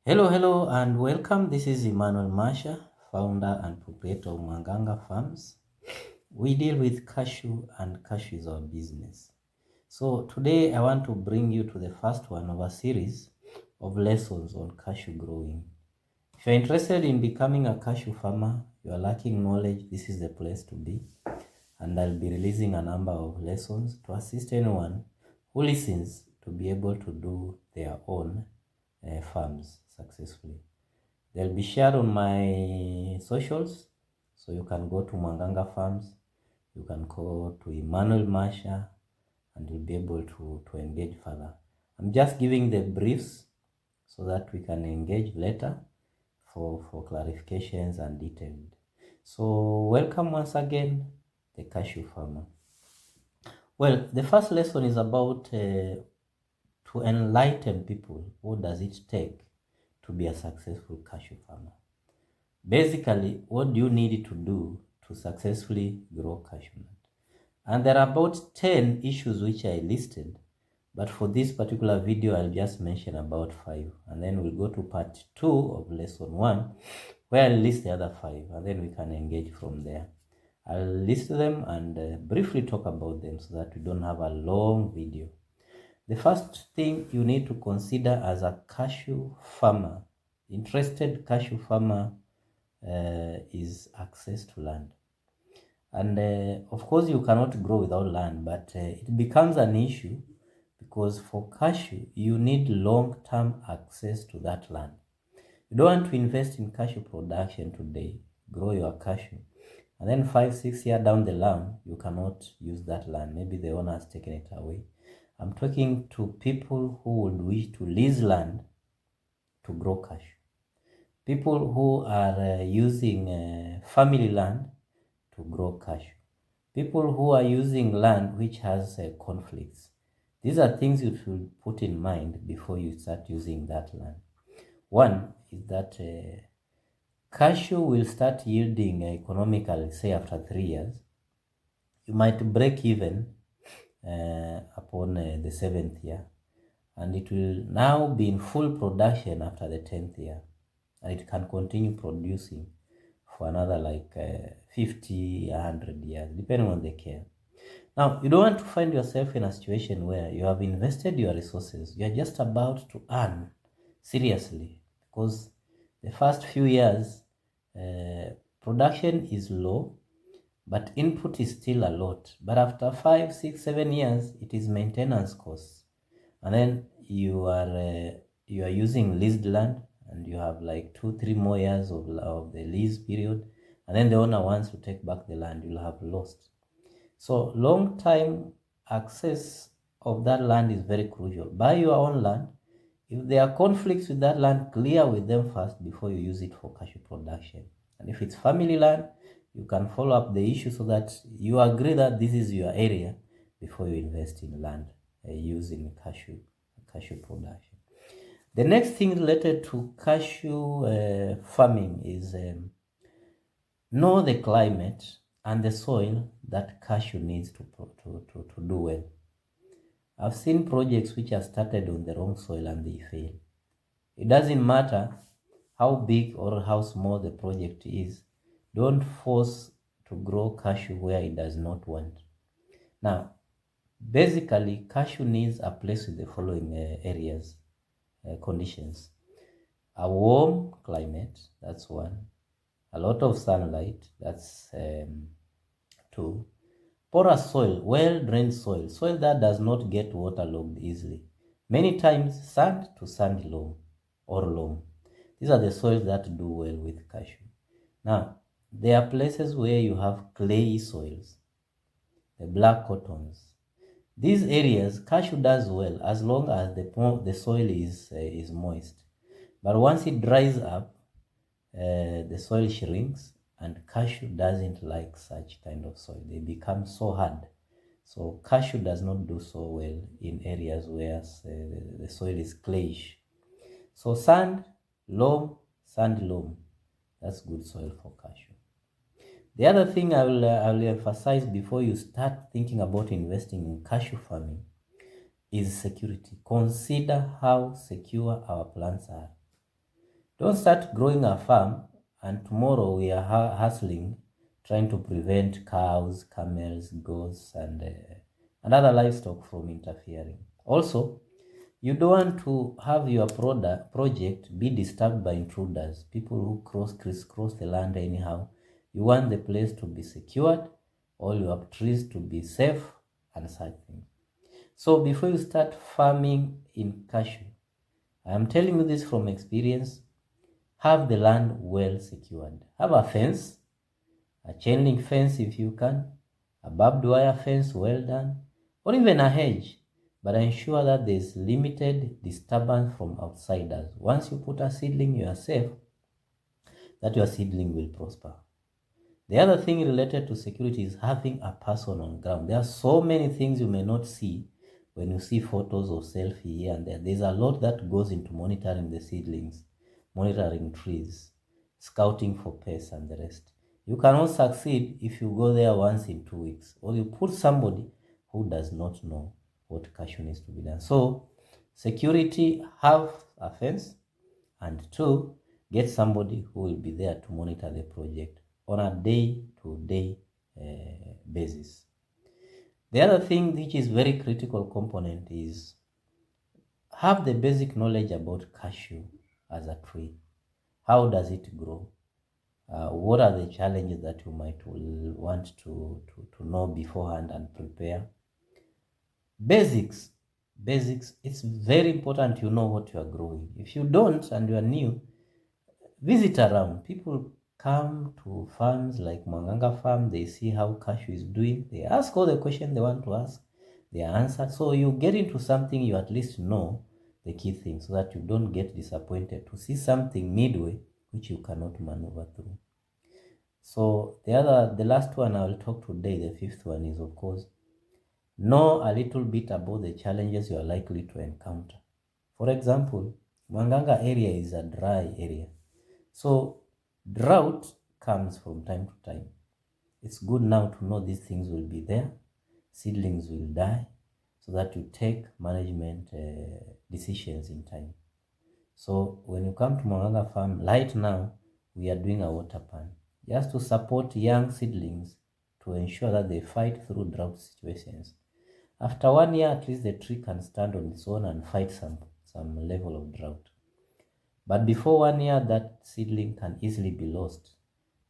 Hello, and welcome. This is Emmanuel Masha, founder and proprietor of Manganga Farms. We deal with cashew, and cashew is our business. So, today I want to bring you to the first one of a series of lessons on cashew growing. If you're interested in becoming a cashew farmer, you are lacking knowledge, this is the place to be. And I'll be releasing a number of lessons to assist anyone who listens to be able to do their own farms successfully. They'll be shared on my socials, so you can go to Manganga Farms, you can go to Emmanuel Masha, and you'll be able to engage further. I'm just giving the briefs so that we can engage later for clarifications and detailed. So welcome once again, the cashew farmer. Well, the first lesson is about to enlighten people. What does it take to be a successful cashew farmer? Basically, what do you need to do to successfully grow cashew nut? And there are about 10 issues which I listed, but for this particular video, I'll just mention about 5, and then we'll go to part 2 of lesson 1, where I'll list the other 5, and then we can engage from there. I'll list them and briefly talk about them so that we don't have a long video. The first thing you need to consider as a cashew farmer, interested cashew farmer, is access to land. And of course, you cannot grow without land, but it becomes an issue because for cashew, you need long-term access to that land. You don't want to invest in cashew production today, grow your cashew, and then 5, 6 years down the line, you cannot use that land. Maybe the owner has taken it away. I'm talking to people who would wish to lease land to grow cashew. People who are using family land to grow cashew. People who are using land which has conflicts. These are things you should put in mind before you start using that land. One is that cashew will start yielding economically, say after 3 years. You might break even upon the 7th year, and it will now be in full production after the 10th year, and it can continue producing for another like 50, 100 years, depending on the care. Now, you don't want to find yourself in a situation where you have invested your resources, you are just about to earn seriously, because the first few years production is low, but input is still a lot. But after 5, 6, 7 years, it is maintenance costs, and then you are using leased land, and you have like 2, 3 more years of the lease period, and then the owner wants to take back the land, you'll have lost. So long time access of that land is very crucial. Buy your own land. If there are conflicts with that land, clear with them first before you use it for cashew production. And if it's family land, you can follow up the issue so that you agree that this is your area before you invest in land using cashew production. The next thing related to cashew farming is know the climate and the soil that cashew needs to do well. I've seen projects which are started on the wrong soil and they fail. It doesn't matter how big or how small the project is. Don't force to grow cashew where it does not want. Now, basically, cashew needs a place with the following areas, conditions. A warm climate, that's one. A lot of sunlight, that's 2. Porous soil, well-drained soil, soil that does not get waterlogged easily. Many times sand to sand loam or loam. These are the soils that do well with cashew. Now, there are places where you have clayey soils, the black cottons. These areas, cashew does well as long as the soil is moist. But once it dries up, the soil shrinks, and cashew doesn't like such kind of soil. They become so hard. So cashew does not do so well in areas where the soil is clayish. So sand, loam, that's good soil for cashew. The other thing I will emphasize before you start thinking about investing in cashew farming is security. Consider how secure our plants are. Don't start growing a farm and tomorrow we are hustling, trying to prevent cows, camels, goats, and other livestock from interfering. Also, you don't want to have your project be disturbed by intruders, people who crisscross the land anyhow. You want the place to be secured, all your trees to be safe, and such things. So before you start farming in cashew, I am telling you this from experience, have the land well secured. Have a fence, a chain link fence if you can, a barbed wire fence well done, or even a hedge, but ensure that there is limited disturbance from outsiders. Once you put a seedling, you are safe that your seedling will prosper. The other thing related to security is having a person on ground. There are so many things you may not see when you see photos or selfie here and there. There's a lot that goes into monitoring the seedlings, monitoring trees, scouting for pests and the rest. You cannot succeed if you go there once in 2 weeks or you put somebody who does not know what cashew needs to be done. So security, have a fence, and 2, get somebody who will be there to monitor the project on a day-to-day basis. The other thing which is very critical component is have the basic knowledge about cashew as a tree. How does it grow? What are the challenges that you might want to know beforehand and prepare? Basics. It's very important you know what you are growing. If you don't and you are new, visit around. People come to farms like Mwanganga farm, they see how cashew is doing, they ask all the questions they want to ask, they are answered. So you get into something, you at least know the key things so that you don't get disappointed to see something midway which you cannot maneuver through. So the last one I will talk today, the fifth one, is of course, know a little bit about the challenges you are likely to encounter. For example, Mwanganga area is a dry area. So drought comes from time to time. It's good now to know these things will be there. Seedlings will die so that you take management decisions in time. So when you come to Mwanganga farm, right now, we are doing a water pan just to support young seedlings to ensure that they fight through drought situations. After 1 year, at least the tree can stand on its own and fight some level of drought. But before 1 year, that seedling can easily be lost.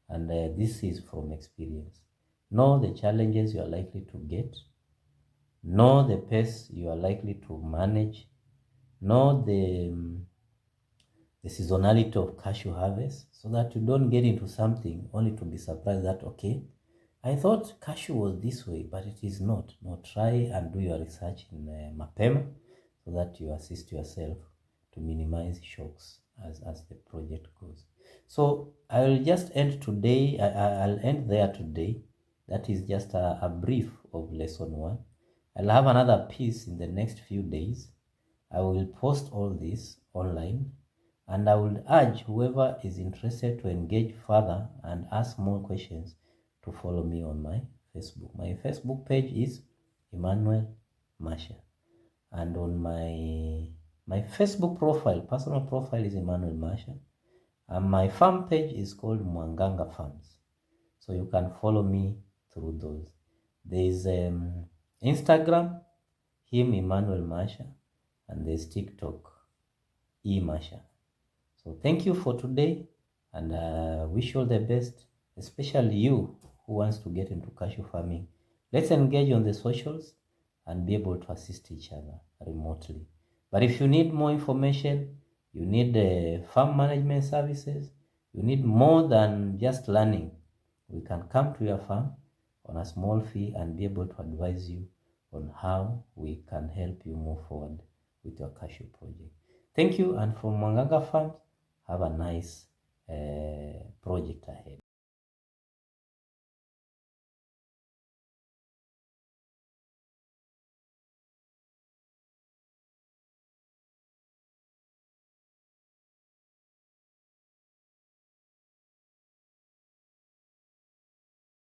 And this is from experience. Know the challenges you are likely to get. Know the pests you are likely to manage. Know the seasonality of cashew harvest so that you don't get into something only to be surprised that, okay, I thought cashew was this way, but it is not. No, try and do your research in Mapema so that you assist yourself to minimize shocks as the project goes. So I will just end today. I'll end there today. That is just a brief of lesson 1. I'll have another piece in the next few days. I will post all this online, and I will urge whoever is interested to engage further and ask more questions to follow me on my Facebook. My Facebook page is Emmanuel Masha, and on my Facebook profile, personal profile, is Emmanuel Masha, and my farm page is called Mwanganga Farms. So you can follow me through those. There is Instagram, him Emmanuel Masha, and there's TikTok, Masha. So thank you for today, and wish you all the best, especially you who wants to get into cashew farming. Let's engage on the socials and be able to assist each other remotely. But if you need more information, you need farm management services, you need more than just learning, we can come to your farm on a small fee and be able to advise you on how we can help you move forward with your cashew project. Thank you, and from Mwanganga Farms, have a nice project ahead.